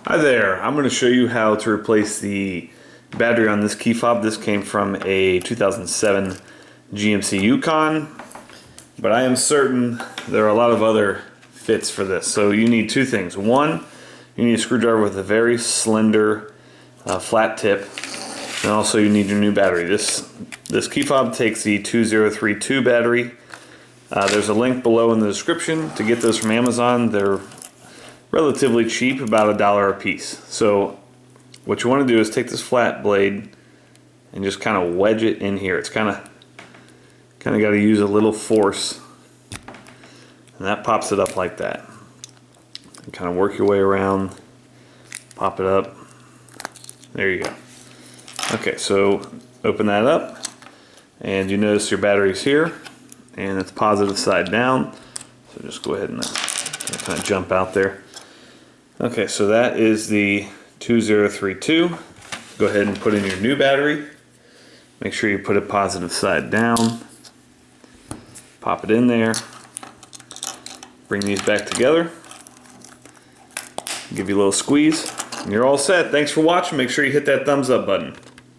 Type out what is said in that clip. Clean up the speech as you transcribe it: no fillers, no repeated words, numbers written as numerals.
Hi there, I'm going to show you how to replace the battery on this key fob. This came from a 2007 GMC Yukon, but I am certain there are a lot of other fits for this. So you need two things. One, you need a screwdriver with a very slender flat tip, and also you need your new battery. This key fob takes the 2032 battery. There's a link below in the description to get those from Amazon. They're relatively cheap, about $1 a piece. So what you want to do is take this flat blade and just kind of wedge it in here. It's kind of got to use a little force, and that pops it up like that. And kind of work your way around, pop it up. There you go. Okay, so open that up, and you notice your battery's here, and it's positive side down. So just go ahead and kind of jump out there. Okay, so that is the 2032. Go ahead and put in your new battery. Make sure you put it positive side down. Pop it in there. Bring these back together. Give you a little squeeze, and you're all set. Thanks for watching. Make sure you hit that thumbs up button.